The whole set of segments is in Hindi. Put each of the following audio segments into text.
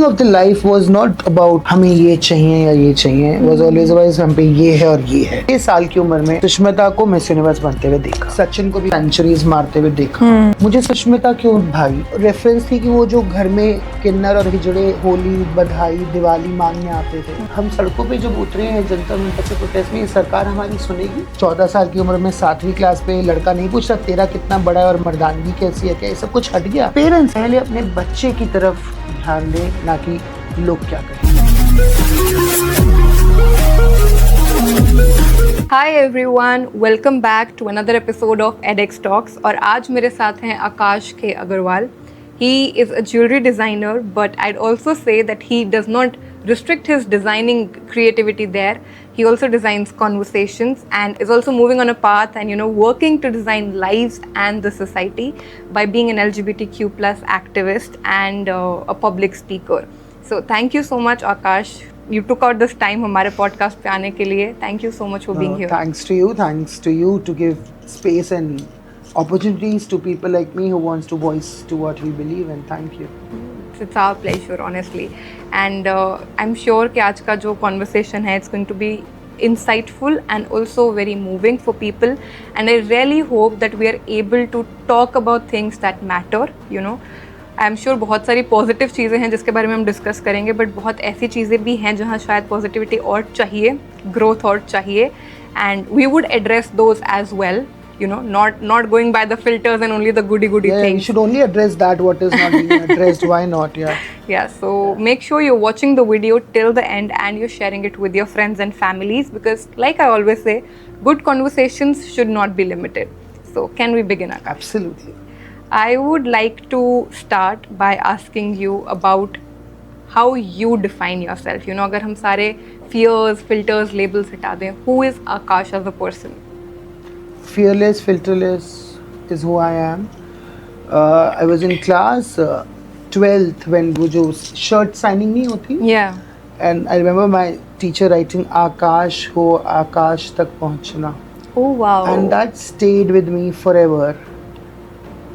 of the life was not about हमें ये चाहिए या ये चाहिए, was always about हम पे ये है और ये है। 6 साल की उम्र में सुष्मिता को मिस यूनिवर्स बनते हुए देखा, सचिन को भी सेंचुरीज मारते हुए देखा। मुझे सुष्मिता क्यों भाई रेफरेंस थी कि वो जो घर में किन्नर और हिजड़े होली बधाई दिवाली मांगने आते थे, हम सड़कों पे जब उतरे हैं जनता मंच पे प्रोटेस्ट में, सरकार हमारी सुनेगी? 14 साल की उम्र में 7वीं क्लास पे लड़का नहीं पूछता तेरा कितना बड़ा है और मर्दानगी कैसी है, क्या ये सब कुछ हट गया? पेरेंट्स पहले अपने बच्चे की तरफ ध्यान दें, ना कि लोग क्या कहें। Hi everyone, welcome back to another episode of edX Talks और आज मेरे साथ हैं आकाश के Agarwal. He is a jewelry designer, but I'd also say that he does not restrict his designing creativity there. He also designs conversations and is also moving on a path and working to design lives and the society by being an LGBTQ plus activist and a public speaker. So thank you so much Akash. You took out this time हमारे podcast पे आने के लिए. Thank you so much for being here. Thanks to you to give space and opportunities to people like me who wants to voice to what we believe in. Thank you. It's our pleasure, honestly. And I'm sure कि आज का जो conversation है, it's going to be insightful and also very moving for people. And I really hope that we are able to talk about things that matter, I am sure बहुत सारी पॉजिटिव चीज़ें हैं जिसके बारे में हम डिस्कस करेंगे, बट बहुत ऐसी चीज़ें भी हैं जहाँ शायद पॉजिटिविटी और चाहिए, ग्रोथ और चाहिए, and we would address those as well, not going by the filters and only the goody things. You should only address that what is not being addressed. Why not? Yeah, so make sure you're watching the video till the end and you're sharing it with your friends and families, because like I always say, good conversations should not be limited. So can we begin, Akash? Absolutely. I would like to start by asking you about how you define yourself. अगर हम सारे fears, filters, labels हटा दें, who is Akash as a person? Fearless, filterless is who I am. I was in class 12th when वो जो shirt signing नहीं होती? Yeah. And I remember my teacher writing आकाश हो आकाश तक पहुँचना. Oh wow. And that stayed with me forever.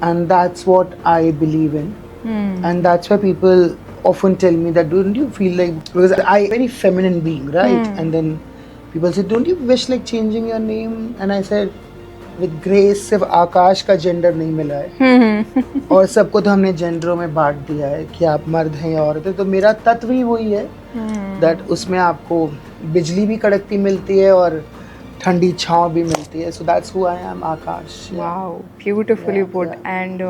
And that's what I believe in. And that's why people often tell me that, don't you feel like, because I'm a very feminine being, right? And then people say, don't you wish like changing your name? And I said, with grace, सिर्फ आकाश का जेंडर नहीं मिला है और सबको तो हमने जेंडरों में बांट दिया है कि आप मर्द हैं या औरत हैं, तो मेरा तत्व ही वही है that उसमें आपको बिजली भी कड़कती मिलती है और ठंडी छाँव भी मिलती है. So that's who I am, Akash. Wow, beautifully put. And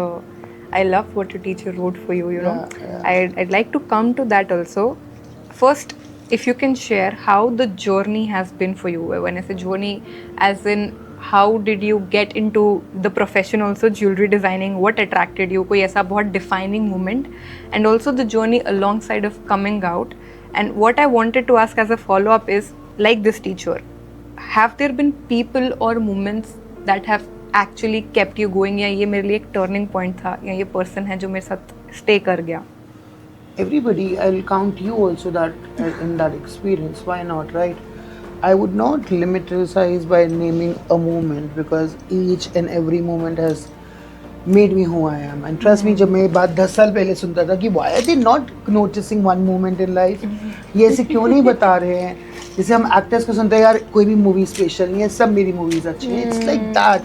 I love what your teacher wrote for you. I'd like to come to that also. First, if you can share how the journey has been for you. When I say journey, as in how did you get into the profession also, jewelry designing? What attracted you? कोई ऐसा बहुत defining moment? And also the journey alongside of coming out. And what I wanted to ask as a follow-up is, like this teacher, have there been people or moments that have actually kept you going, या ये मेरे लिए एक turning point था, या ये person है जो मेरे साथ stay कर गया? Everybody, I'll count you also that in that experience. Why not, right? I would not limitize by naming a moment, because each and every moment has made me who I am. And trust me, जब मैं ये बात 10 साल पहले सुनता था कि why are they not noticing one moment in life? ये ऐसे क्यों नहीं बता रहे हैं? जैसे हम एक्टर्स को सुनते हैं, यार कोई भी मूवी स्पेशल नहीं है, सब मेरी मूवीज अच्छी हैं. It's like that.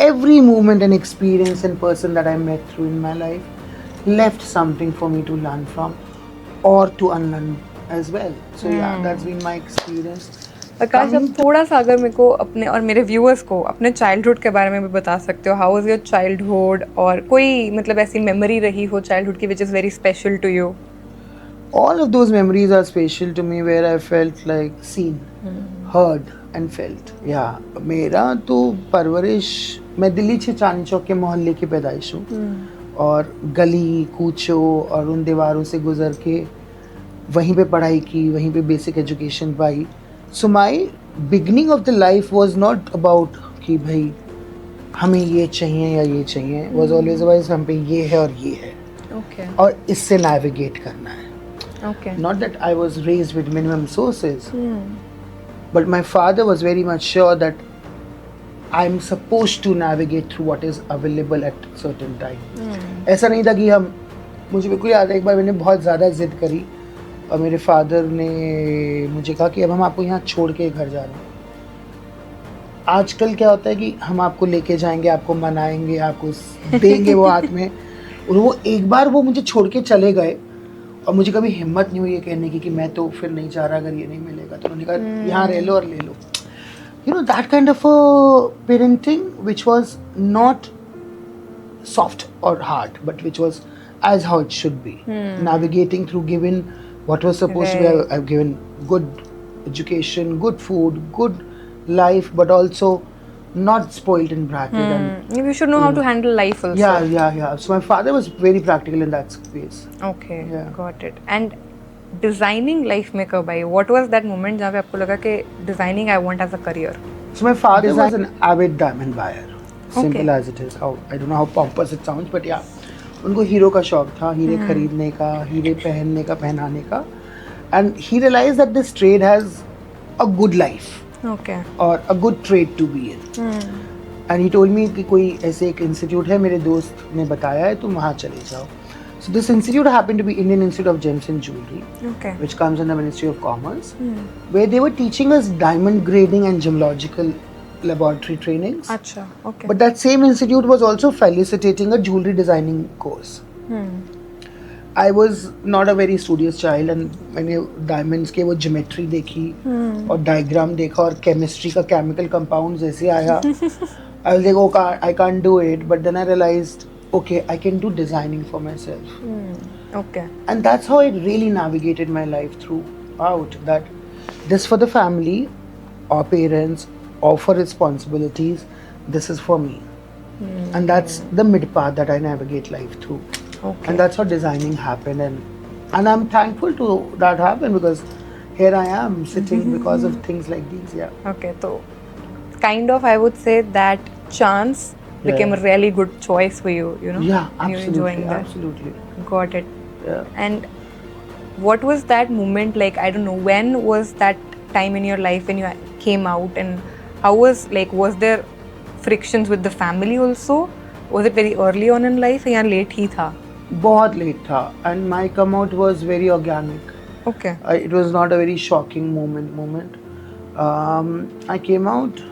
Every moment and experience and person that I met through in my life left something for me to learn from or to unlearn as well. So yeah, that's been my experience. आकाश, अब थोड़ा सा अगर मेरे को अपने और मेरे व्यूअर्स को अपने चाइल्डहुड के बारे में भी बता सकते हो. हाउ वाज योर चाइल्डहुड, और कोई मतलब ऐसी मेमोरी रही हो चाइल्डहुड की which is very special to you? All of those memories are special to me, where I felt like seen, heard and felt. Yeah, मेरा तो परवरिश, मैं दिल्ली से चांदनी चौक के मोहल्ले की पैदाइश हूँ और गली कूचों और उन दीवारों से गुजर के वहीं पे पढ़ाई की, वहीं पे basic education pi. So my beginning of the life was not about कि भाई हमें ये चाहिए या ये चाहिए, was always about हम पे ये है और ये है. Okay. और इससे navigate करना है. Okay. Not that I was raised with minimum sources, but my father was very much sure that I'm supposed to navigate through what is available at certain time. ऐसा नहीं था कि हम मुझे बिल्कुल याद है, एक बार मैंने बहुत ज़्यादा ज़िद करी और मेरे फादर ने मुझे कहा कि अब हम आपको यहाँ छोड़ के घर जा रहे हैं। आजकल क्या होता है कि हम आपको लेके जाएंगे, आपको मनाएंगे, आपको देंगे वो हाथ में, और वो एक बार वो मुझे छोड़ के चले गए और मुझे कभी हिम्मत नहीं हुई ये कहने की कि मैं तो फिर नहीं जा रहा अगर ये नहीं मिलेगा। तो उन्होंने कहा यहाँ रह लो और ले लो। You know, that kind of a parenting which was not soft or hard, but which was as how it should be. Navigating through giving what was supposed to be, I've given good education, good food, good life, but also not spoiled and bratted. And You should know how to handle life also. yeah. So my father was very practical in that space. Okay, Yeah. got it. And designing life में कब आई? व्हाट वाज दैट मोमेंट जहाँ पे आपको लगा कि designing I want as a career? So my father was an avid diamond buyer. Simple Okay. as it is. How I don't know how pompous it sounds, but yeah, उनको हीरो का शौक था, हीरे खरीदने का, हीरे पहनने का, पहनाने का, and he realized that this trade has a good life okay. or a good trade to be in. And he told me कि कोई ऐसे एक इंस्टीट्यूट है, मेरे दोस्त ने बताया है, तुम वहाँ चले जाओ. So this institute happened to be Indian Institute of Gems and Jewelry, okay. which comes in the Ministry of Commerce, where they were teaching us diamond grading and gemological laboratory trainings. अच्छा. Okay. But that same institute was also facilitating a jewelry designing course. I was not a very studious child, and मैंने diamonds के वो geometry देखी और diagram देखा और chemistry का chemical compounds जैसे आया, I was like, oh, I can't do it. But then I realized, okay, I can do designing for myself. Okay. And that's how I really navigated my life throughout. That this for the family, or parents, or for responsibilities, this is for me. And that's the mid path that I navigate life through. Okay. And that's how designing happened. And I'm thankful to that happen, because here I am sitting because of things like these. Yeah. Okay, so kind of I would say that chance became a really good choice for you, you know? Yeah, And you're absolutely. enjoying that. Absolutely. Got it. Yeah. And what was that moment like? I don't know, when was that time in your life when you came out, and how was there frictions with the family also? Was it very early on in life या late ही था? बहुत late था, and my come out was very organic. Okay. It was not a very shocking moment. I came out.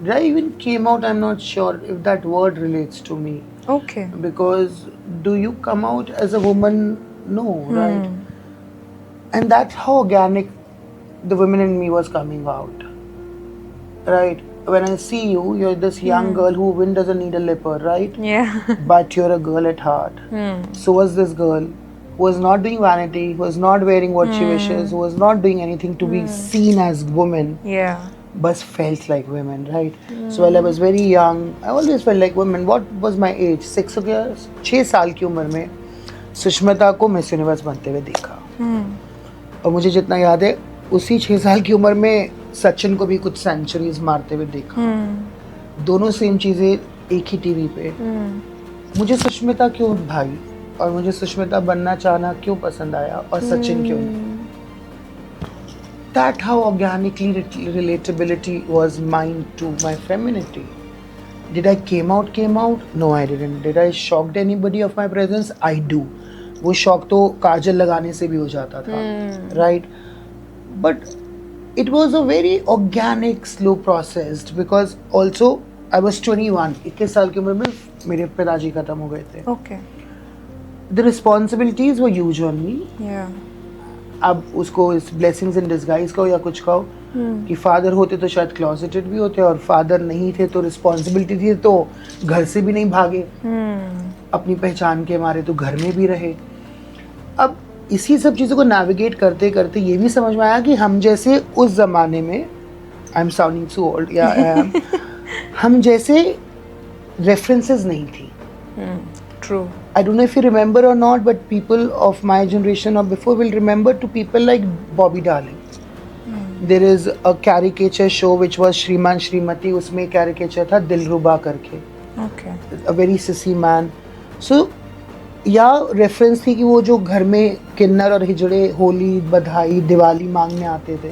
Did I even came out? I'm not sure if that word relates to me. Okay. Because do you come out as a woman? No, right? And that's how organic the women in me was coming out. Right? When I see you, you're this young girl who even doesn't need a lipper, right? Yeah. But you're a girl at heart. So was this girl who was not doing vanity, who was not wearing what she wishes, who was not doing anything to be seen as women, Yeah. but felt like women, right? So while I was very young, I always felt like women. What was my age? 6 साल की उम्र में सुष्मिता को मिस यूनिवर्स बनते हुए देखा. और मुझे जितना याद है, उसी 6 साल की उम्र में सचिन को भी कुछ सेंचुरीज मारते हुए देखा. दोनों सेम चीजें एक ही टीवी पे. मुझे सुष्मिता क्यों भाई, और मुझे सुष्मिता बनना चाहना क्यों पसंद आया, और सचिन क्यों नहीं. That how organically relatability was mine to my femininity. Did I came out? No, I didn't. Did I shocked anybody of my presence? I do. वो शौक तो काजल लगाने से भी हो जाता था, right? But it was a very organic, slow processed, because also I was 21. 21 साल की उम्र में मेरे पिताजी खत्म हो गए थे. Okay. The responsibilities were huge on me. Yeah. अब उसको इस ब्लेसिंग्स इन डिस्गाइज कहो या कुछ कहो, कि फादर होते तो शायद क्लॉसेटेड भी होते, और फादर नहीं थे तो रिस्पॉन्सिबिलिटी थी, तो घर से भी नहीं भागे, अपनी पहचान के मारे तो घर में भी रहे. अब इसी सब चीज़ों को नेविगेट करते करते ये भी समझ में आया कि हम जैसे उस ज़माने में, I am sounding so old, या हम जैसे रेफरेंसेस नहीं थी. True. I don't know if you remember or not, but people of my generation or before will remember to people like Bobby Darling. There is a caricature show which was Shriman Shrimati. उसमें caricature था दिलरुबा करके. Okay. A very sissy man. So या रेफरेंस थी कि वो जो घर में किन्नर और हिजड़े होली, बधाई, दिवाली मांगने आते थे,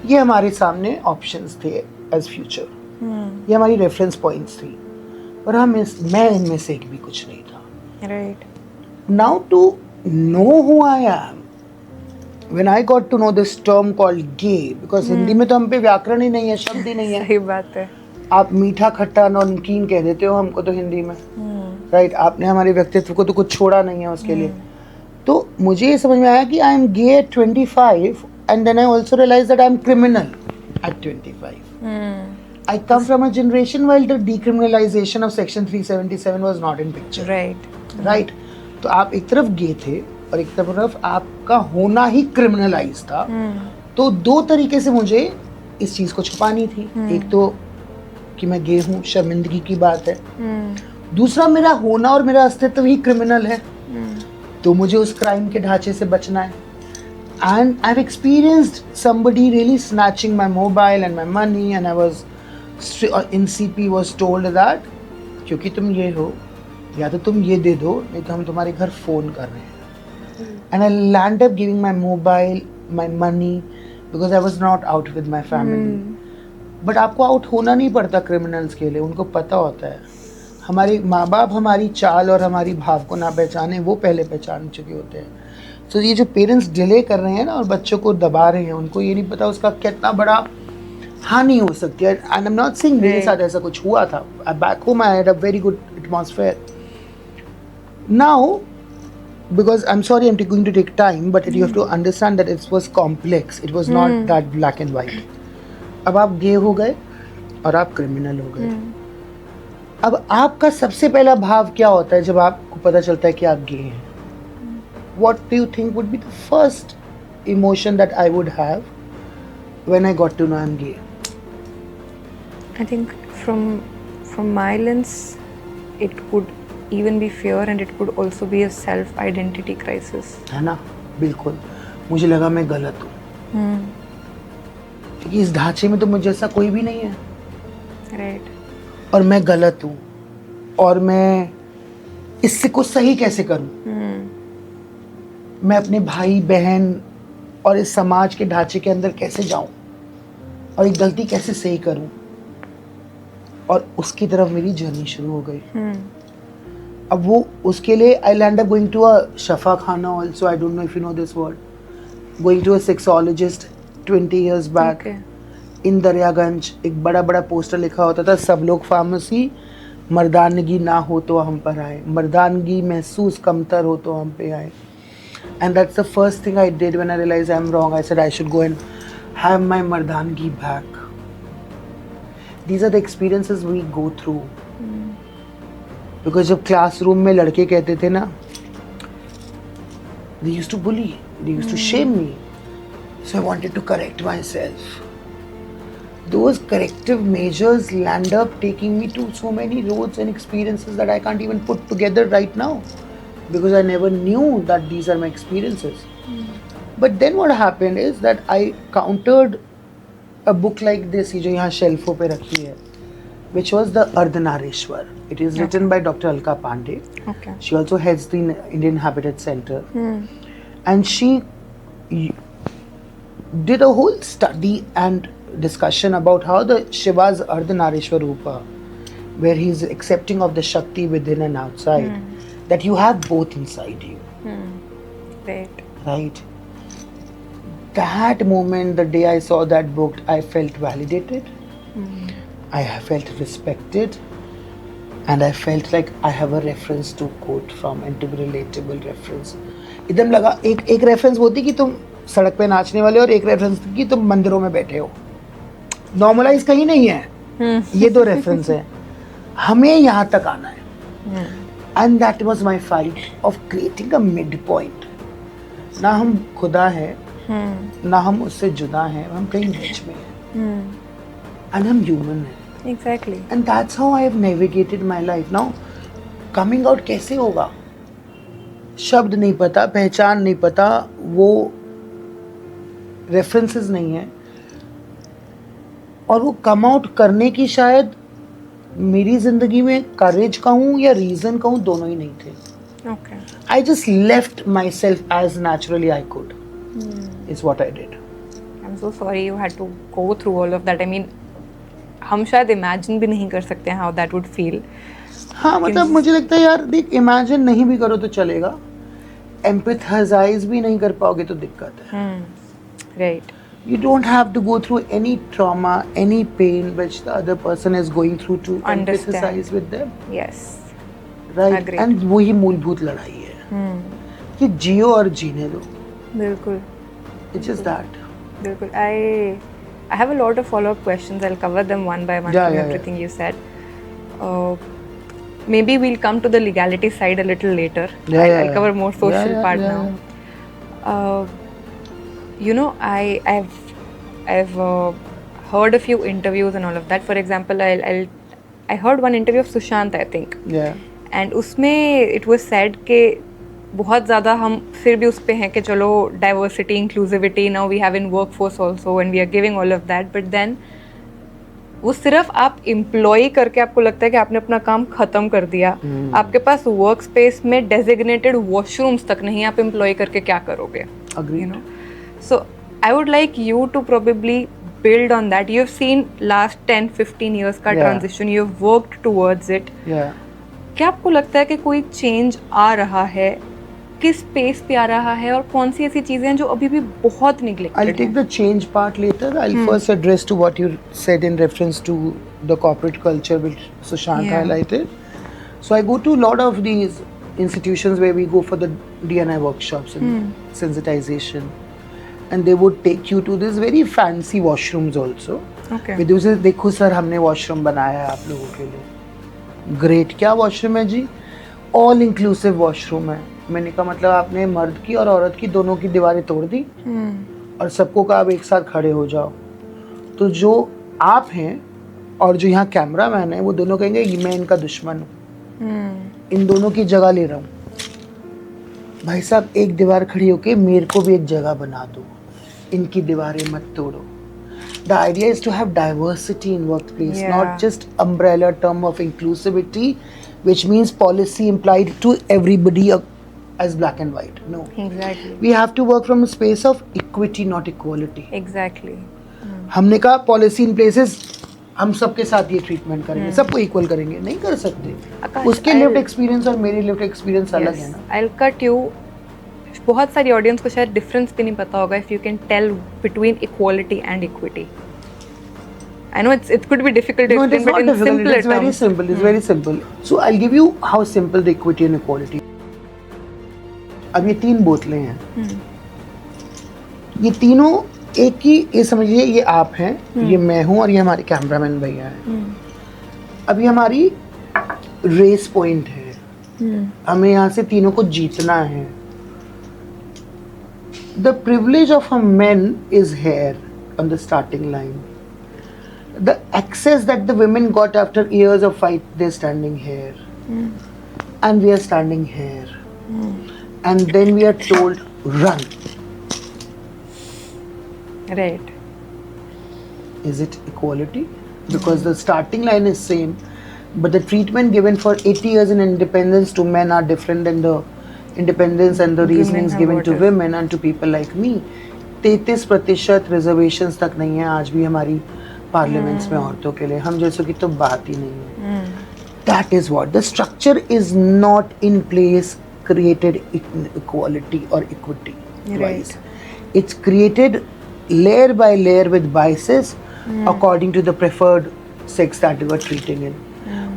ये हमारे सामने ऑप्शंस थे एज फ्यूचर. ये हमारी रेफरेंस पॉइंट्स थी, और मैं इनमें से एक भी कुछ नहीं था. Right. Now to know who I am, when I got to know this term called gay, because Hindi में तो हम पे व्याकरण ही नहीं है, शब्द ही नहीं है. सही बात है. आप मीठा खट्टा नमकीन कह देते हो हमको तो हिंदी में, राइट. आपने हमारे व्यक्तित्व को तो कुछ छोड़ा नहीं है उसके लिए. तो मुझे ये समझ में आया कि I am gay at 25 and then I also realise that I am criminal at 25. I come from a generation while the decriminalization of Section 377 was not in picture. Right. तो आप एक तरफ गे थे और एक तरफ आपका होना ही क्रिमिनलाइज था. तो दो तरीके से मुझे इस चीज को छुपानी थी. एक तो कि मैं गे हूँ, शर्मिंदगी की बात है. दूसरा मेरा होना और मेरा अस्तित्व ही क्रिमिनल है. तो मुझे उस क्राइम के ढांचे से बचना है. And I've experienced somebody really snatching my mobile and my money, and I was in CP was told that क्योंकि तुम ये हो या तो तुम ये दे दो, नहीं तो हम तुम्हारे घर फोन कर रहे हैं. And I land up giving my mobile, my money because I was not out with my family. But आपको आउट होना नहीं पड़ता क्रिमिनल्स के लिए. उनको पता होता है. हमारे माँ बाप हमारी चाल और हमारी भाव को ना पहचाने, वो पहले पहचान चुके होते हैं. तो ये जो पेरेंट्स डिले कर रहे हैं ना और बच्चों को दबा रहे हैं, उनको ये नहीं पता उसका कितना बड़ा हानि हो सकती है. And I am not saying मेरे साथ ऐसा कुछ हुआ था. Back home I had a very good atmosphere. Now because I'm sorry I'm going to take time, but you have to understand that it was complex. It was not that black and white. अब आप गे हो गए और आप क्रिमिनल हो गए. अब आपका सबसे पहला भाव क्या होता है जब आपको पता चलता है कि आप गे हैं? What do you think would be the first emotion that I would have when I got to know I'm gay? I think from my lens, it could even be fear, and it could also be a self identity crisis. है ना, बिल्कुल. मुझे लगा मैं गलत हूँ क्योंकि इस ढांचे में तो मुझे जैसा कोई भी नहीं है. Right. और मैं गलत हूँ और मैं इससे कुछ सही कैसे करूँ? मैं अपने भाई बहन और इस समाज के ढांचे के अंदर कैसे जाऊं और एक गलती कैसे सही करूं? और उसकी तरफ मेरी जर्नी शुरू हो गई. अब वो उसके लिए I land up going to a शफा खाना also. I don't know if you know this word. Going to a sexologist 20 years back in Daryaganj. एक बड़ा बड़ा पोस्टर लिखा होता था, सब लोग फार्मेसी, मर्दानगी ना हो तो हम पर आए, मर्दानगी महसूस कमतर हो तो हम पे आए. And that's the first thing I did when I realized I'm wrong. I said I should go and have my mardangi back. These are the experiences we go through. Because जब classroom में लड़के कहते थे ना, they used to bully, they used to shame me. So I wanted to correct myself. Those corrective measures land up taking me to so many roads and experiences that I can't even put together right now. Because I never knew that these are my experiences. But then what happened is that I countered a book like this, जो यहाँ शेल्फों पे रखी है, which was the Ardhanarishwar. It is written by Dr. Alka Pandey. Okay. She also heads the Indian Habitat Center. And she did a whole study and discussion about how the Shiva's Ardhanarishwar Rupa, where he's accepting of the Shakti within and outside. That you have both inside you. Right. That moment, the day I saw that book, I felt validated. I felt respected. And I felt like I have a reference to quote from and to be relatable reference. एकदम लगा एक रेफरेंस होती कि तुम सड़क पे नाचने वाले और एक रेफरेंस कि तुम मंदिरों में बैठे हो. नॉर्मलाइज कहीं नहीं है. ये दो रेफरेंस है. हमें यहाँ तक आना है. And that was my fight of creating a midpoint. ना हम खुदा है, ना हम उससे जुदा हैं, हम कहीं बीच में हैं. And हम human हैं. Exactly. And that's how I have navigated my life. Now, coming out कैसे होगा? शब्द नहीं पता, पहचान नहीं पता, वो references नहीं है. और वो come out करने की शायद मेरी जिंदगी में करेज कहूँ या रीजन कहूँ, दोनों ही नहीं थे. Okay. I just left myself as naturally I could. Is what I did. I'm so sorry you had to go through all of that. I mean, हम शायद imagine भी नहीं कर सकते हैं how that would feel. हाँ, मतलब मुझे लगता है यार, देख, imagine नहीं भी करो तो चलेगा. एम्पैथाइज भी नहीं कर पाओगे तो दिक्कत है. Right. You don't have to go through any trauma, any pain which the other person is going through to Understand. empathize with them. Yes. Right? Agreed. And वही मूलभूत लड़ाई है कि जियो और जीने दो. बिल्कुल. It's just that. बिल्कुल. I have a lot of follow-up questions. I'll cover them one by one from everything you said. Maybe we'll come to the legality side a little later. I'll cover more social part now. You know, I've heard a few interviews and all of that. For example, I heard one interview of Sushant, I think. Yeah. And उसमें it was said कि बहुत ज़्यादा हम फिर भी उस पे हैं कि चलो diversity, inclusivity, now we have in workforce also and we are giving all of that, but then वो सिर्फ आप एम्प्लॉय करके आपको लगता है कि आपने अपना काम खत्म कर दिया. आपके पास वर्क स्पेस में डेजिग्नेटेड वॉशरूम्स तक नहीं, आप एम्प्लॉय करके क्या करोगे? Agreed. You know? So I would like you to probably build on that. You've seen last 10-15 years का transition, you've worked towards it. Yeah. क्या आपको लगता है कि कोई चेंज आ रहा है? किस पेस पे आ रहा है और कौन सी ऐसी चीजें हैं जो अभी भी बहुत निगलेक्टेड हैं? I'll take the change part later. I'll first address to what you said in reference to the corporate culture which Sushant highlighted. So I go to a lot of these institutions where we go for the D&I workshops and sensitization. And they would take you to these very fancy washrooms also. Okay. With this, देखो सर हमने washroom बनाया है आप लोगों के लिए. Great. क्या washroom है जी? All inclusive washroom है. मैंने कहा मतलब आपने मर्द की और औरत की दोनों की दीवारें तोड़ दी और सबको कहा आप एक साथ खड़े हो जाओ. तो जो आप हैं और जो यहाँ कैमरा मैन है वो दोनों कहेंगे मैं इनका दुश्मन हूँ, इन दोनों की जगह ले रहा हूँ. भाई साहब एक दीवार खड़ी होके मेरे को भी एक जगह बना दो, इनकी दीवारें मत तोड़ो. The idea is to have diversity in workplace, not just umbrella term of inclusivity, which means policy implied to everybody as black and white. No. Exactly. We have to work from a space of equity, not equality. Exactly. हमने कहा policy in places हम सबके साथ ये ट्रीटमेंट करेंगे, सबको इक्वल करेंगे, नहीं कर सकते. उसके लिव्ड एक्सपीरियंस और मेरी लिव्ड एक्सपीरियंस अलग है ना. I'll cut you. बहुत सारी ऑडियंस को शायद डिफरेंस भी नहीं पता होगा. If you can tell between equality and equity. I know it could be difficult to explain, but in simpler terms. It's very simple. It's very simple. So I'll give you how simple the equity and equality. अब ये 3 बोतलें हैं. ये तीनों एक ही, ये समझिए ये आप हैं, ये मैं हूँ और ये हमारे कैमरामैन भैया हैं. अभी हमारी रेस पॉइंट है, हमें यहाँ से तीनों को जीतना है. The privilege of a man is here on the starting line. The access that the women got after years of fight, they're standing here. And we are standing here. And then we are told, run. Right. Is it equality? Because the starting line is same, but the treatment given for 80 years in independence to men are different than the independence and the reasonings given to women and to people like me. 33% reservations तक नहीं है आज भी हमारी पार्लियामेंट्स में औरतों के लिए. हम जैसों की तो बात ही नहीं है. That is what the structure is not in place created equality or equity wise. It's created layer by layer with biases according to the preferred sex that we were treating in.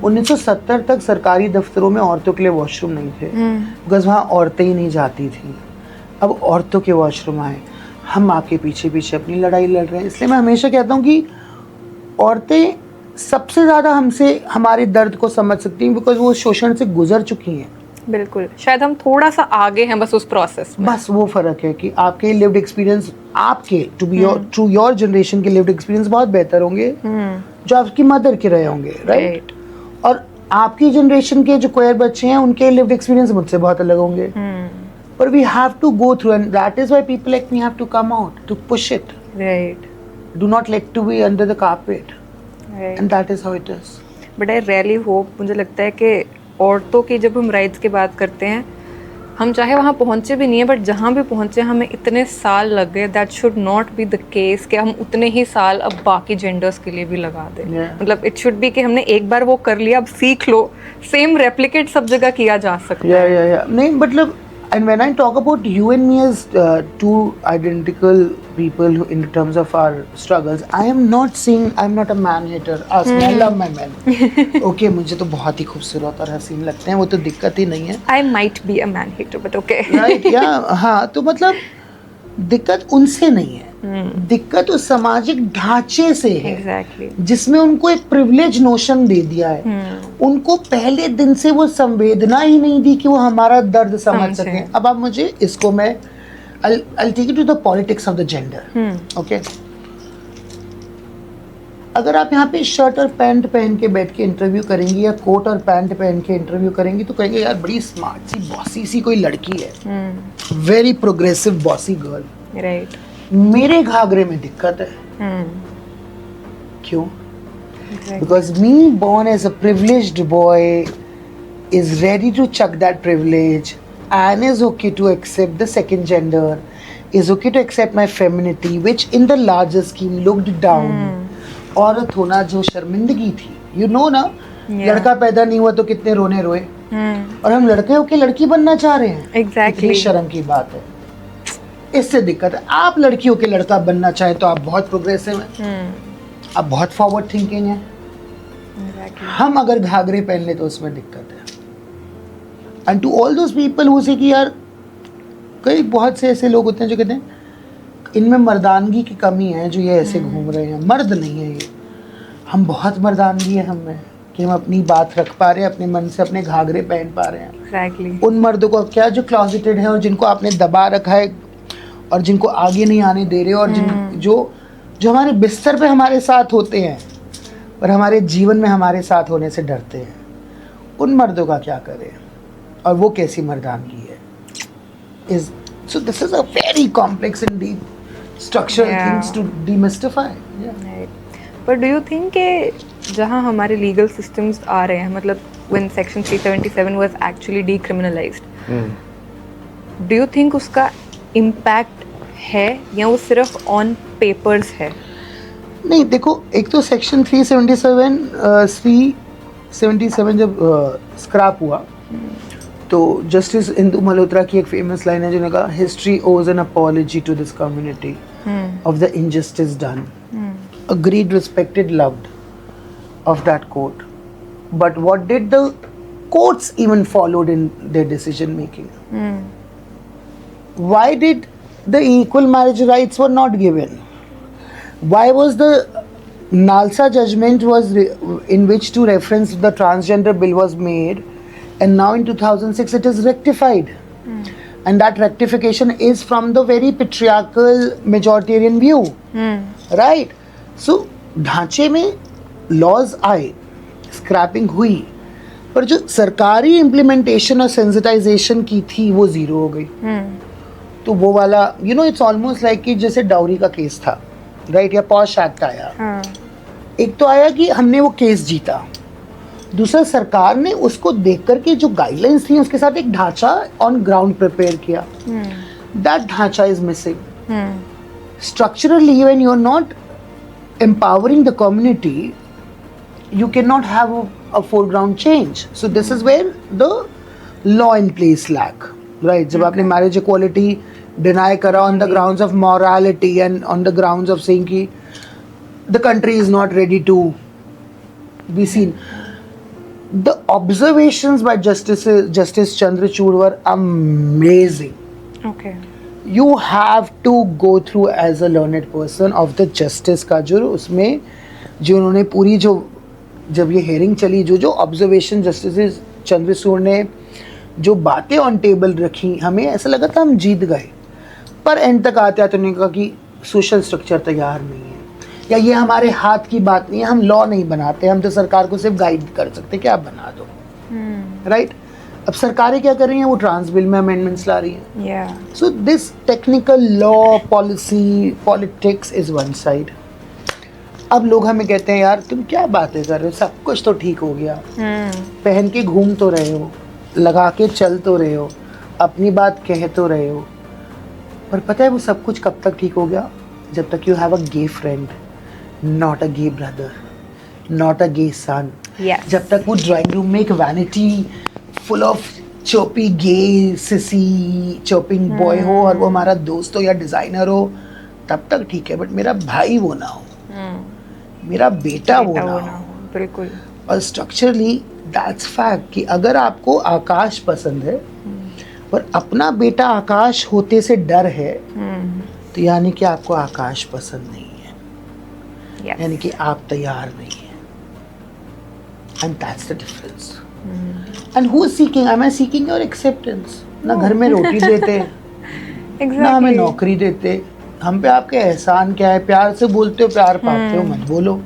1970 तक सरकारी दफ्तरों में औरतों के लिए वॉशरूम नहीं थे, बिकॉज वहाँ औरतें ही नहीं जाती थी. अब औरतों के वॉशरूम आए, हम आके पीछे पीछे अपनी लड़ाई लड़ रहे हैं. इसलिए मैं हमेशा कहता हूँ कि औरतें सबसे ज़्यादा हमसे हमारे दर्द को समझ सकती हैं, बिकॉज वो शोषण से गुजर चुकी हैं. बिल्कुल. शायद हम थोड़ा सा आगे हैं बस उस प्रोसेस में. बस वो फर्क है कि आपके लिव्ड एक्सपीरियंस, आपके to be your through your generation के लिव्ड एक्सपीरियंस बहुत बेहतर होंगे जो आपकी मदर के रहे होंगे. राइट. और आपकी जनरेशन के जो क्वेयर बच्चे हैं उनके लिव्ड एक्सपीरियंस मुझसे बहुत अलग होंगे. पर we have to go through and that is why people like me have to come out to push it. Right. Do not like to be under the carpet. And that is how it is. But I really hope, मुझे लगता है कि औरतों की जब हम राइट्स की बात करते हैं, हम चाहे वहाँ पहुँचे भी नहीं है, बट जहाँ भी पहुँचे हमें इतने साल लग गए. That should not be the case कि हम उतने ही साल अब बाकी जेंडर्स के लिए भी लगा दें. मतलब इट शुड बी कि हमने एक बार वो कर लिया, अब सीख लो, सेम रेप्लिकेट सब जगह किया जा सकता है. नहीं मतलब And when I talk about you and me as two identical people in terms of our struggles, I am not saying I'm not a man hater. I love my men. Okay, मुझे तो बहुत ही खूबसूरत और हसीन लगते हैं, वो तो दिक्कत ही नहीं है. I might be a man hater, but okay. Right? Yeah, हाँ, तो मतलब दिक्कत उनसे नहीं है. दिक्कत उस सामाजिक ढांचे से है. Exactly. जिसमें उनको एक प्रिविलेज नोशन दे दिया है. उनको पहले दिन से वो संवेदना ही नहीं दी कि वो हमारा दर्द समझ सके. अब आप मुझे इसको मैं I'll take it to the politics of the gender. Okay? अगर आप यहाँ पे शर्ट और पैंट पहन के बैठ के इंटरव्यू करेंगी या कोट और पैंट पहन के इंटरव्यू करेंगी तो कहेंगे यार बड़ी स्मार्ट सी बॉसी सी कोई लड़की है, very progressive bossy girl. Right. मेरे घाघरे में दिक्कत है. क्यों? Exactly. Because me born as a privileged boy is ready to chuck that privilege and is okay to accept the second gender, is okay to accept my femininity, which in the larger scheme looked down. औरत होना जो शर्मिंदगी थी, you know ना, लड़का पैदा नहीं हुआ तो कितने रोने रोए, और हम लड़के होके लड़की बनना चाह रहे हैं. Exactly. कितनी शर्म की बात है. इससे दिक्कत है. आप लड़कियों के लड़का बनना चाहे तो आप बहुत प्रोग्रेसिव हैं, आप बहुत फॉरवर्ड थिंकिंग हैं. Exactly. हम अगर घाघरे पहन ले तो उसमें दिक्कत है. And to all those people who say कि यार कई बहुत से ऐसे लोग होते हैं जो कहते हैं इनमें मर्दानगी की कमी है जो ये ऐसे घूम रहे हैं. मर्द नहीं है ये, हम बहुत मर्दानगी है हम में कि हम अपनी बात रख पा रहे हैं, अपने मन से अपने घाघरे पहन पा रहे हैं. Exactly. उन मर्दों को क्या जो क्लॉजेटेड है और जिनको आपने दबा रखा है और जिनको आगे नहीं आने दे रहे, और जो हमारे बिस्तर पे हमारे साथ होते हैं और हमारे जीवन में हमारे साथ होने से डरते हैं, उन मर्दों का क्या करें और वो कैसी मर्दानगी है. So this is a very complex and deep structural things to demystify. Right. But do you think कि जहाँ हमारे legal systems आ रहे हैं, मतलब when section 377 was actually decriminalized, do you think उसका impact है या वो सिर्फ on papers है? नहीं, देखो, एक तो सेक्शन 377 जब स्क्रैप हुआ तो जस्टिस इंदु मल्होत्रा की एक फेमस लाइन है जिन्होंने कहा history owes an apology to this community of the injustice done. Agreed, respected, loved of that court. But what did the courts even followed in their decision making? Why did the equal marriage rights were not given? Why was the Nalsa judgment was in which to reference the transgender bill was made, and now in 2006 it is rectified, and that rectification is from the very patriarchal majoritarian view, right? So ढांचे में लॉज आए, स्क्रैपिंग हुई, पर जो सरकारी इम्प्लीमेंटेशन और सेंसिटाइजेशन की थी वो जीरो हो गई. तो वो वाला इट्स ऑलमोस्ट लाइक कि जैसे डाउरी का केस था, राइट, या पॉश एक्ट आया. एक तो आया कि हमने वो केस जीता, दूसरा सरकार ने उसको देख करके जो गाइडलाइंस थी उसके साथ एक ढांचा ऑन ग्राउंड प्रिपेयर किया. दैट ढांचा is missing. Structurally when you are not empowering the community, you cannot have a foreground change. So this is where the law in place lack, right? जब आपने marriage equality deny करा on the grounds of morality and on the grounds of saying कि the country is not ready to be seen. The observations by Justice Chandrachud were amazing. Okay. You have to go through as a learned person of the justice का जो उसमें जो उन्होंने पूरी जो जब ये हेयरिंग चली जो ऑब्जर्वेशन जस्टिस चंद्रचूड़ ने जो बातें ऑन टेबल रखी, हमें ऐसा लगा था हम जीत गए, पर एंड तक आते आते उन्होंने कहा कि सोशल स्ट्रक्चर तैयार नहीं है या ये हमारे हाथ की बात नहीं है, हम लॉ नहीं बनाते, हम तो सरकार को सिर्फ गाइड कर सकते कि आप बना दो, राइट. अब सरकारें क्या कर रही हैं, वो ट्रांस बिल में अमेंडमेंट्स ला रही हैं. So this technical law policy politics is one side. अब लोग हमें कहते हैं यार तुम क्या बातें कर रहे हो, सब कुछ तो ठीक हो गया, पहन के घूम तो रहे हो, लगा के चल तो रहे हो, अपनी बात कह तो रहे हो, पर पता है वो सब कुछ कब तक ठीक हो गया, जब तक you have a gay friend, not a gay brother, not a gay son. जब तक वो ड्राइंग रूम में एक vanity full of choppy gay sissy chopping boy हो और वो हमारा दोस्त हो या डिजाइनर हो, तब तक ठीक है, बट मेरा भाई वो ना हो, मेरा बेटा वो ना हो। बिल्कुल। और स्ट्रक्चरली दैट्स फैक्ट कि अगर आपको आकाश पसंद है पर अपना बेटा आकाश होते से डर है, तो यानी कि आपको आकाश पसंद नहीं है, Yes. यानी कि आप तैयार नहीं है। And that's the difference. And who is seeking, I am seeking your acceptance. ना घर में रोटी देते Exactly. ना हमें नौकरी देते, हम पे आपके एहसान क्या है? प्यार से बोलते हो, प्यार पाते हो, मत बोलो।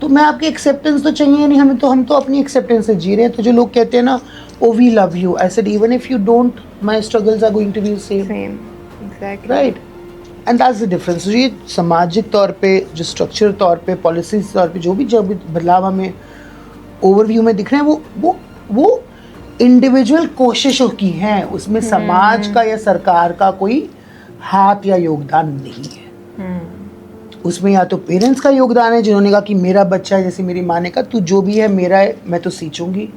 तो मैं आपकी एक्सेप्टेंस तो चाहिए नहीं हमें, तो हम तो अपनी एक्सेप्टेंस से जी रहे हैं। तो जो लोग कहते हैं ना, oh we love you, I said even if you don't, my struggles are going to be same, Same. Exactly. Right? And that's the difference. ये सामाजिक तौर पे, जो स्ट्रक्चर तौर पे, पॉलिसीज तौर पे जो भी बदलाव हमें ओवरव्यू में दिख रहे हैं, वो इंडिविजुअल कोशिशों की हैं, उसमें समाज का या सरकार का कोई हाथ या योगदान नहीं है। उसमें या तो पेरेंट्स का योगदान है जिन्होंने कहा कि मेरा बच्चा है, जैसे मेरी माँ ने कहा तू जो भी है मेरा है, मैं तो सींचूंगी,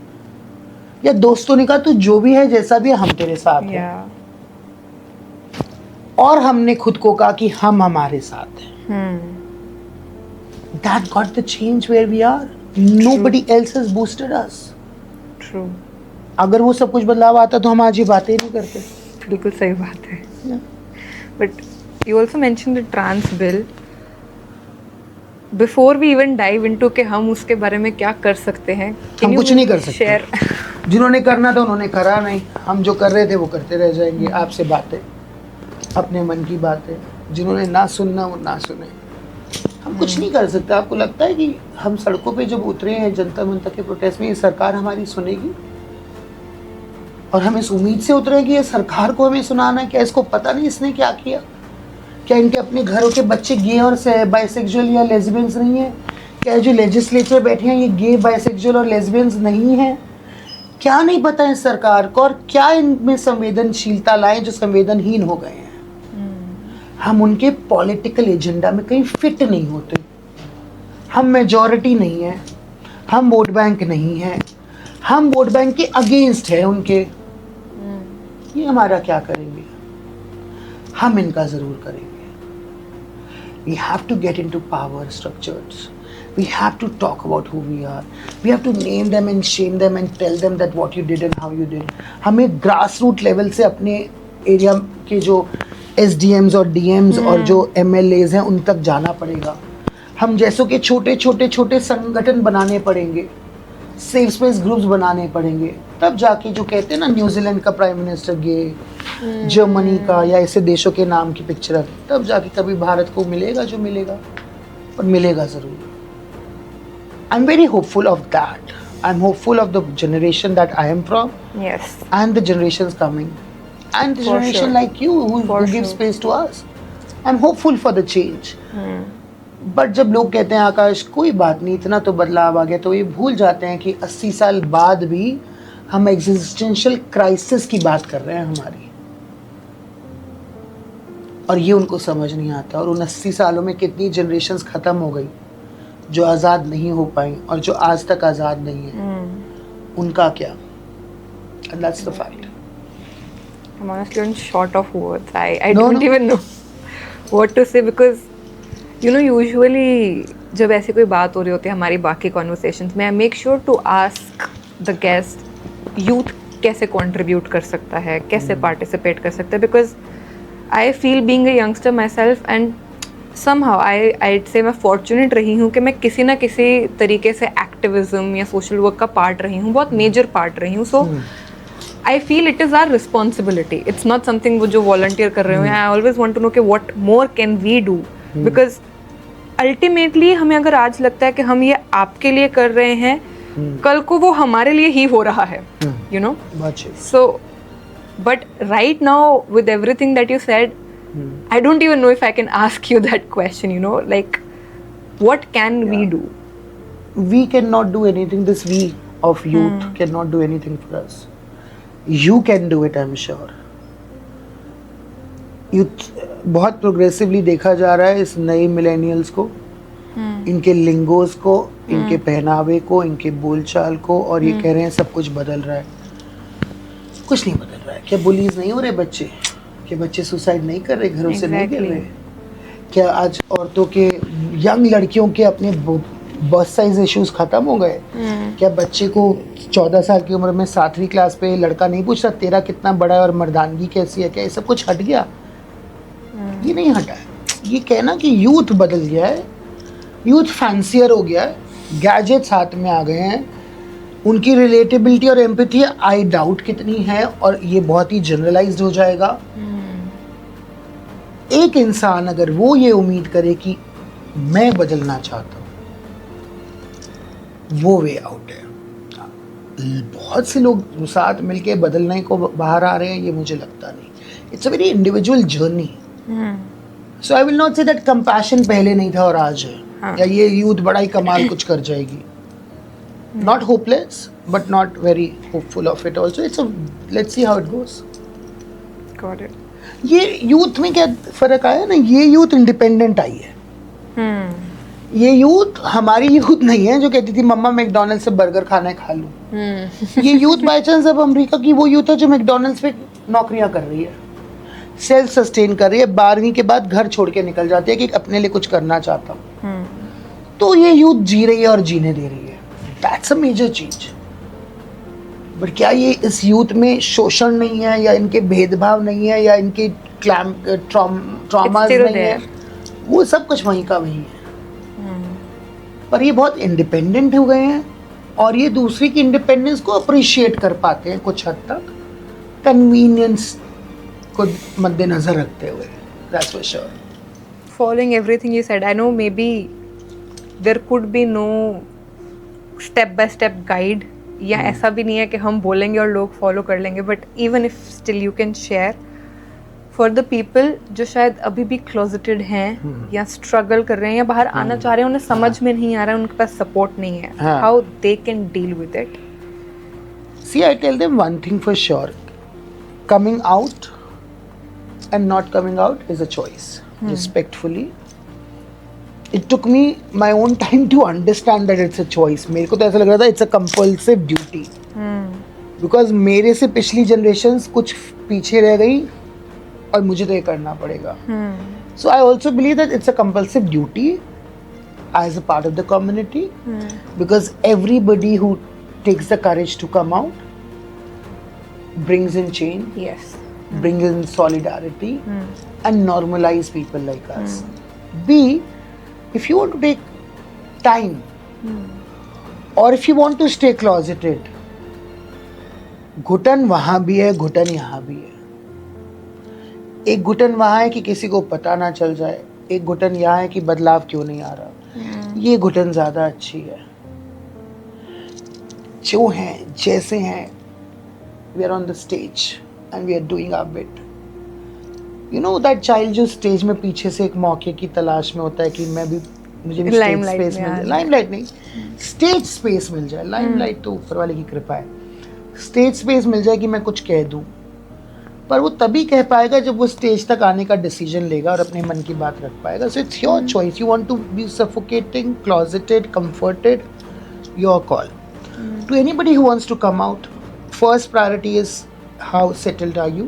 या दोस्तों ने कहा तू जो भी है जैसा भी है हम तेरे साथ हैं, Yeah. और हमने खुद को कहा कि हम हमारे साथ हैं। That got the change where we are. Nobody else has boosted us. True. अगर वो सब कुछ बदलाव आता तो हम आज ये बातें नहीं करते। बिल्कुल सही बात है। But you also mentioned the trans bill. Before we even dive into कि हम उसके बारे में क्या कर सकते हैं, हम कुछ नहीं कर सकते। share जिन्होंने करना था उन्होंने करा नहीं, हम जो कर रहे थे वो करते रह जाएंगे। आपसे बातें, अपने मन की बातें, जिन्होंने ना सुनना वो ना सुने, हम कुछ नहीं कर सकते। आपको लगता है कि हम सड़कों पे जब उतरे हैं जनता मनता के प्रोटेस्ट में, ये सरकार हमारी सुनेगी? और हम इस उम्मीद से उतरे हैं कि ये सरकार को हमें सुनाना है? क्या इसको पता नहीं इसने क्या किया? क्या इनके अपने घरों के बच्चे गे और बाइसेक्सुअल या लेस्बियंस नहीं है? क्या जो लेजिस्लेचर बैठे हैं ये गे, बाइसेक्सुअल और लेस्बियंस नहीं है? क्या नहीं पता है सरकार को? और क्या इनमें संवेदनशीलता लाएं जो संवेदनहीन हो गए हैं? हम उनके पॉलिटिकल एजेंडा में कहीं फिट नहीं होते। हम मेजॉरिटी नहीं है, हम वोट बैंक नहीं है, हम वोट बैंक के अगेंस्ट है उनके। ये हमारा क्या करेंगे? हम इनका जरूर करेंगे। We have to get into power structures. We have to talk about who we are. We have to name them and shame them and tell them that what you did and how you did. हमें grassroots level से अपने एरिया के जो SDMs और DMs और जो MLAs हैं उन तक जाना पड़ेगा। हम जैसों के छोटे छोटे छोटे संगठन बनाने पड़ेंगे, सेफ स्पेस ग्रुप्स बनाने पड़ेंगे, तब जाके जो कहते हैं ना न्यूजीलैंड का प्राइम मिनिस्टर गे, जर्मनी का, या ऐसे देशों के नाम की पिक्चर है, तब जाके कभी भारत को मिलेगा जो मिलेगा, और मिलेगा ज़रूर। I am very hopeful of that. I am hopeful of the generation that I am from, Yes. and the generations coming, and the For generation sure. like you who give sure. space to us. I'm hopeful for the change. But जब लोग कहते हैं आकाश कोई बात नहीं, इतना तो बदलाव आ गया, तो ये भूल जाते हैं कि 80 साल बाद भी हम एग्जिस्टेंशियल क्राइसिस की बात कर रहे हैं हमारी, और ये उनको समझ नहीं आता। और उन 80 सालों में कितनी जनरेशन्स ख़त्म हो गई जो आज़ाद नहीं हो पाई और जो आज तक आज़ाद नहीं है, उनका क्या? And that's the fact. I'm honestly on short of words. I No, don't no. even know what to say because you know usually जब ऐसी कोई बात हो रही होती है हमारी बाकी conversations में, I make sure to ask the guest youth कैसे contribute कर सकता है, कैसे participate कर सकता है, because I feel being a youngster myself and somehow I'd say मैं fortunate रही हूँ कि मैं किसी ना किसी तरीके से activism या social work का part रही हूँ, बहुत major part रही हूँ, so I feel it is our responsibility. It's not something वो जो volunteer कर रहे हो। I always want to know कि what more can we do? Because ultimately हमें अगर आज लगता है कि हम ये आपके लिए कर रहे हैं, कल को वो हमारे लिए ही हो रहा है, you know? So, but right now with everything that you said, I don't even know if I can ask you that question, you know, like what can we do? We cannot do anything. This we of youth cannot do anything for us. You can do it, I'm sure. Youth बहुत प्रोग्रेसिवली देखा जा रहा है इस नए मिलेनियल्स को, इनके लिंगोस को, इनके पहनावे को, इनके बोलचाल को, और ये कह रहे हैं सब कुछ बदल रहा है। कुछ नहीं बदल रहा है। क्या बुलीज नहीं हो रहे बच्चे? क्या बच्चे सुसाइड नहीं कर रहे, घरों से नहीं गिर Exactly. रहे? क्या आज औरतों के, यंग लड़कियों के अपने बर्थ साइज इश्यूज खत्म हो गए? क्या बच्चे को 14 साल की उम्र में 7वीं क्लास पे लड़का नहीं पूछता तेरा कितना बड़ा है और मर्दानगी कैसी है? क्या ये सब कुछ हट गया? ये नहीं हटा है। ये कहना कि यूथ बदल गया है, यूथ फैंसियर हो गया है, गैजेट्स हाथ में आ गए हैं, उनकी रिलेटेबिलिटी और एम्पैथी आई डाउट कितनी है, और ये बहुत ही जनरलाइज्ड हो जाएगा। एक इंसान अगर वो ये उम्मीद करे कि मैं बदलना चाहता हूँ, वो वे आउट है। बहुत से लोग साथ मिलके बदलने को बाहर आ रहे हैं, ये मुझे लगता नहीं। It's a very individual journey. So I will not say that compassion पहले नहीं था और आज है, या ये यूथ बड़ा ही कमाल कुछ कर जाएगी। Not hopeless but not very hopeful of it also. It's let's see how it goes. Got it. ये यूथ में क्या फर्क आया ना, ये यूथ इंडिपेंडेंट आई है। ये यूथ हमारी यूथ नहीं है जो कहती थी मम्मा मैकडॉनल्ड्स से बर्गर खाना है खा लूं। ये यूथ बाय चांस अब अमेरिका की वो यूथ है जो मैकडॉनल्ड्स पे नौकरियां कर रही है, सेल्फ सस्टेन कर रही है, 12वीं के बाद घर छोड़ के निकल जाती है कि अपने लिए कुछ करना चाहता हूँ। तो ये यूथ जी रही है और जीने दे रही है। दैट्स अ मेजर चीज। बट क्या ये इस यूथ में शोषण नहीं है, या इनके भेदभाव नहीं है, या इनके ट्रॉमास still नहीं है? there. वो सब कुछ वहीं का वहीं है। पर ये बहुत इंडिपेंडेंट हो गए हैं, और ये दूसरे की इंडिपेंडेंस को अप्रिशिएट कर पाते हैं कुछ हद तक, कन्वीनियंस को मद्देनजर रखते हुए। That's for sure. Following everything you said, I know maybe there could be no step by step guide, या ऐसा भी नहीं है कि हम बोलेंगे और लोग फॉलो कर लेंगे, but even if still you can share for the people जो शायद अभी भी क्लोजेटेड हैं या स्ट्रगल कर रहे हैं या बाहर आना चाह रहे हैं, उन्हें समझ में नहीं आ रहा है, उनके पास सपोर्ट नहीं है, how they can deal with it. See, I tell them one thing for sure. Coming out and not coming out is a choice. Respectfully. It took me my own time to understand that it's a choice. मेरे को तो ऐसा लग रहा था it's a compulsive duty. Because मेरे से पिछली generations कुछ पीछे रह गई और मुझे तो ये करना पड़ेगा. So I also believe that it's a compulsive duty as a part of the community. Because everybody who takes the courage to come out brings in change, Yes. brings in solidarity and normalize people like us. B, if you want to take time or if you want to stay closeted, घुटन वहाँ भी है, घुटन यहाँ भी है. एक घुटन वहाँ है कि किसी को पता ना चल जाए, एक घुटन यहाँ है कि बदलाव क्यों नहीं आ रहा. ये घुटन ज़्यादा अच्छी है. जो हैं जैसे हैं, we are on the stage and we are doing our bit. You know that child जो स्टेज में पीछे से एक मौके की तलाश में होता है कि मैं भी, मुझे भी स्टेज स्पेस मिल जाए. लाइमलाइट नहीं, स्टेज स्पेस मिल जाए. लाइमलाइट तो ऊपर वाले की कृपा है. स्टेज स्पेस मिल जाए कि मैं कुछ कह दूं, पर वो तभी कह पाएगा जब वो स्टेज तक आने का डिसीजन लेगा और अपने मन की बात रख पाएगा. So it's your choice. You want to be suffocating, closeted, comforted, your call. To anybody who wants to come out, first priority is how settled are you?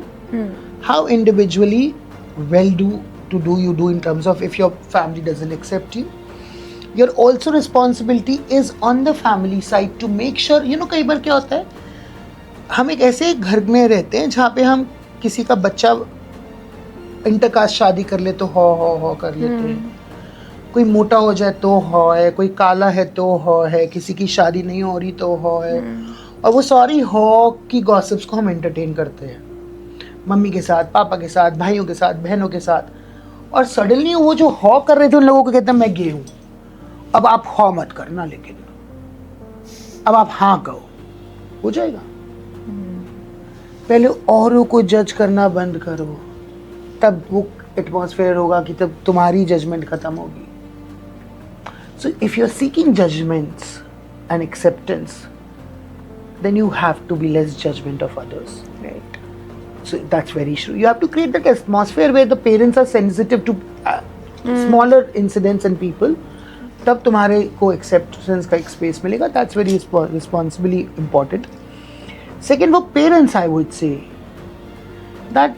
How individually well do you do in terms of if your family doesn't accept you? Your also responsibility is on the family side to make sure, you know, कई बार क्या होता है, हम एक ऐसे घर में रहते हैं जहाँ पे हम किसी का बच्चा इंटरकास्ट शादी कर ले तो हो कर लेते हैं. कोई मोटा हो जाए तो हो है, कोई काला है तो हो है, किसी की शादी नहीं हो रही तो हो है. और वो सारी हो की गॉसिप्स को हम एंटरटेन करते हैं, मम्मी के साथ, पापा के साथ, भाइयों के साथ, बहनों के साथ. और सडनली वो जो हो कर रहे थे उन लोगों को कहते हैं मैं गे हूँ, अब आप हो मत करना, लेकिन अब आप हाँ कहो, हो जाएगा. पहले औरों को जज करना बंद करो, तब वो एटमॉस्फेयर होगा कि तब तुम्हारी जजमेंट खत्म होगी. So if you're seeking judgments and acceptance, then you have to be less judgment of others. Right. So that's very true. You have to create that atmosphere where the parents are sensitive to smaller incidents and people. तब तुम्हारे को acceptance का एक space मिलेगा. That's very responsibly important. Second, वो parents I would say that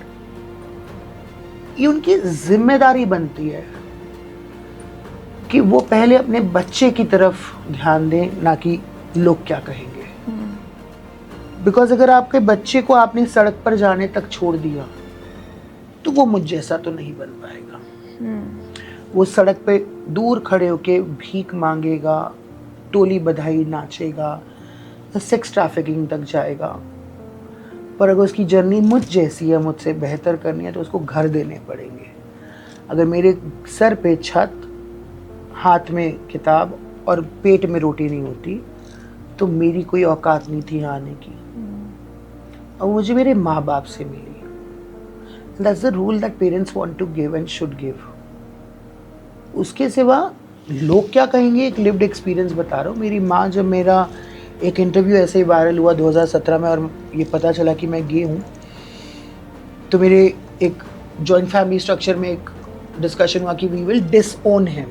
ये उनकी जिम्मेदारी बनती है कि वो पहले अपने बच्चे की तरफ ध्यान दें, ना कि लोग क्या कहेंगे। बिकॉज अगर आपके बच्चे को आपने सड़क पर जाने तक छोड़ दिया तो वो मुझ जैसा तो नहीं बन पाएगा। वो सड़क पे दूर खड़े होके भीख मांगेगा, टोली बधाई नाचेगा, सेक्स ट्रैफिकिंग तक जाएगा। पर अगर उसकी जर्नी मुझ जैसी है, मुझसे बेहतर करनी है, तो उसको घर देने पड़ेंगे। अगर मेरे सर पे छत, हाथ में किताब और पेट में रोटी नहीं होती तो मेरी कोई औकात नहीं थी यहाँ आने की। और मुझे मेरे माँ बाप से मिली। That's the rule that parents want to give and should give. उसके सिवा लोग क्या कहेंगे, एक लिव्ड एक्सपीरियंस बता रहा हूँ। मेरी माँ, जब मेरा एक इंटरव्यू ऐसे ही वायरल हुआ 2017 में और ये पता चला कि मैं गे हूँ, तो मेरे एक जॉइंट फैमिली स्ट्रक्चर में एक डिस्कशन हुआ कि we will disown him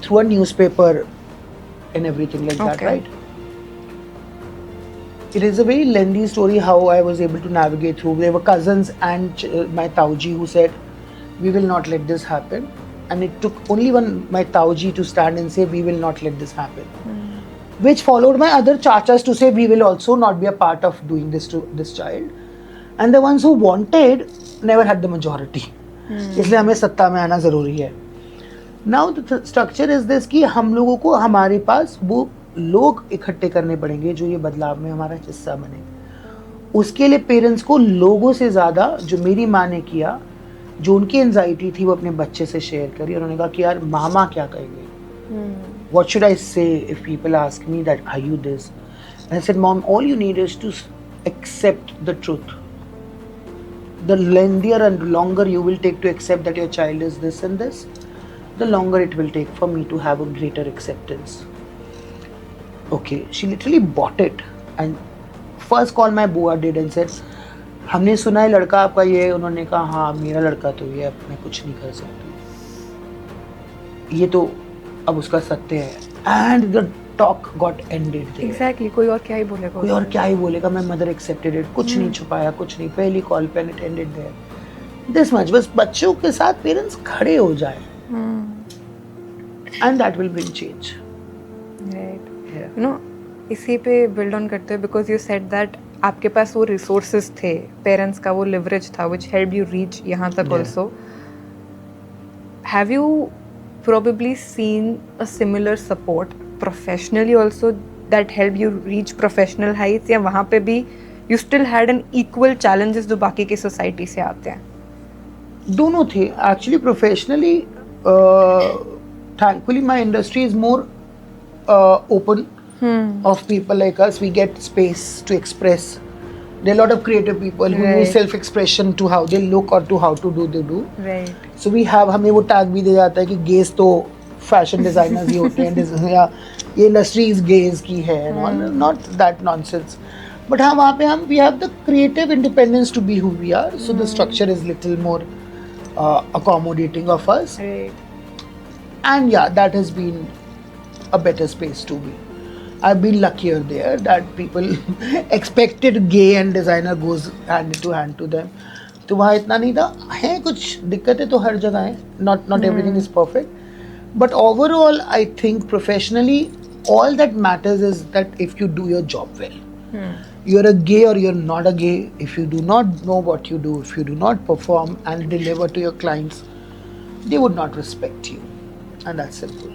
through a newspaper and everything like that, right? It is a very lengthy story how I was able to navigate through. There were cousins and my Tauji who said, we will not let this happen. And it took only my Tauji to stand and say, we will not let this happen. Which followed my other chachas to say, we will also not be a part of doing this to this child. And the ones who wanted never had the majority. इसलिए हमें सत्ता में आना ज़रूरी है। Now the structure is this कि हम लोगों को हमारे पास वो लोग इकट्ठे करने पड़ेंगे जो ये बदलाव में हमारा हिस्सा बने। उसके लिए पेरेंट्स को लोगों से ज़्यादा, जो मेरी माँ ने किया, जो उनकी एंजाइटी थी वो अपने बच्चे से शेयर करी। उन्होंने कहा कि यार मामा क्या कहेंगे, what should I say if people ask me that are you this. I said mom, all you need is to accept the truth. The lengthier and longer you will take to accept that your child is this and this, the longer it will take for me to have a greater acceptance. Okay, she literally bought it and first call my bua did and said, हमने सुना है लड़का आपका ये है। उन्होंने कहा हाँ मेरा लड़का तो ये है, मैं कुछ नहीं कर सकती, ये तो अब उसका सत्य है। And the talk got ended there. Exactly, कोई और क्या ही बोलेगा, कोई और क्या ही बोलेगा। मैं मदर एक्सेप्टेड इट, कुछ नहीं छुपाया, कुछ नहीं, पहली कॉल पे it ended there. This much, बस बच्चों के साथ पेरेंट्स खड़े हो जाए and that will bring change. Right, you know, इसी पे बिल्ड ऑन करते हैं बिकॉज यू सेड दैट आपके पास वो रिसोर्सेज थे, पेरेंट्स का वो लिवरेज था व्हिच हेल्प यू रीच यहाँ तक also. Have you probably seen a similar support professionally also that helped you reach professional heights, या वहाँ पे भी you still had an equal challenges जो बाकी की society से आते हैं? दोनों थे actually। professionally thankfully my industry is more open of people like us. We get space to express. There are a lot of creative people who use self-expression to how they look or to how to do they do. Right. So we have, हमें वो टैग भी दे जाता है कि गेज तो फैशन डिजाइनर्स ही होते हैं, या ये इंडस्ट्रीज गेज की है, नॉट दैट नॉनसेंस। बट हाँ, वहाँ पे हम we have the creative independence to be who we are, so the structure is little more accommodating of us. Right. And yeah, that has been a better space to be. I've been luckier there that people expected gay and designer goes hand to hand to them. तो वहाँ इतना नहीं था। है कुछ दिक्कतें तो हर जगह हैं, not everything is perfect, but overall I think professionally all that matters is that if you do your job well. You're a gay or you're not a gay, if you do not know what you do, if you do not perform and deliver to your clients, they would not respect you, and that's simple.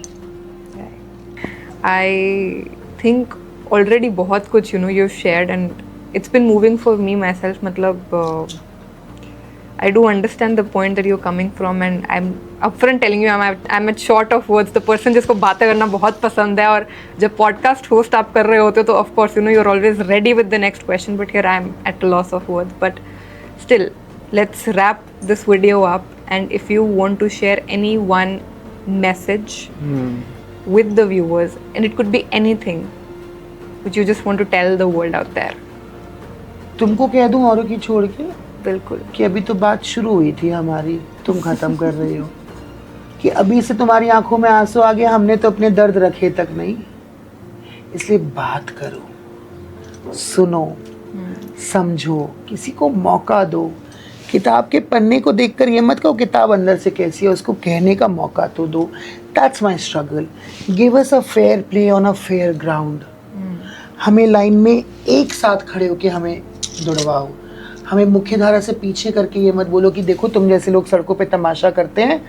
I think already बहुत कुछ you know you've shared and it's been moving for me myself. मतलब I do understand the point that you're coming from and I'm upfront telling you I'm at short of words. The person जिसको बातें करना बहुत पसंद है और जब podcast host आप कर रहे होते हो तो of course you know you're always ready with the next question, but here I'm at a loss of words. But still, let's wrap this video up, and if you want to share any one message with the viewers, and it could be anything which you just want to tell the world out there. तुमको कह दूं औरों की छोड़ के बिल्कुल, कि अभी तो बात शुरू हुई थी हमारी, तुम खत्म कर रही हो, कि अभी से तुम्हारी आंखों में आंसू आ गया, हमने तो अपने दर्द रखे तक नहीं। इसलिए बात करो, सुनो, समझो, किसी को मौका दो। किताब के पन्ने को देखकर ये मत कहो किताब अंदर से कैसी है, उसको कहने का मौका तो दो। That's my struggle. Give us a fair play on a fair ground. हमें लाइन में एक साथ खड़े होके हमें दौड़वाओ। हमें मुख्य धारा से पीछे करके ये मत बोलो कि देखो तुम जैसे लोग सड़कों पे तमाशा करते हैं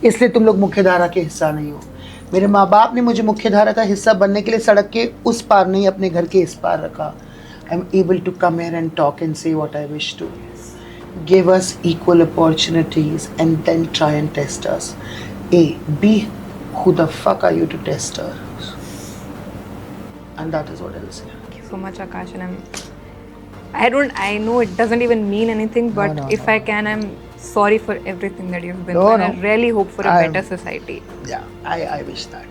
इसलिए तुम लोग मुख्य धारा के हिस्सा नहीं हो। मेरे माँ बाप ने मुझे मुख्य धारा का हिस्सा बनने के लिए सड़क के उस पार नहीं, अपने घर के इस पार रखा। I am able to come here and talk and say what I wish to. Give us equal opportunities and then try and test us. A, B, who the fuck are you to test her? And that is what I'll say. Thank you so much, Akash. And I know it doesn't even mean anything, but No, if I can, I'm sorry for everything that you've been No, through. no. And I really hope for a better society. Yeah, I wish that.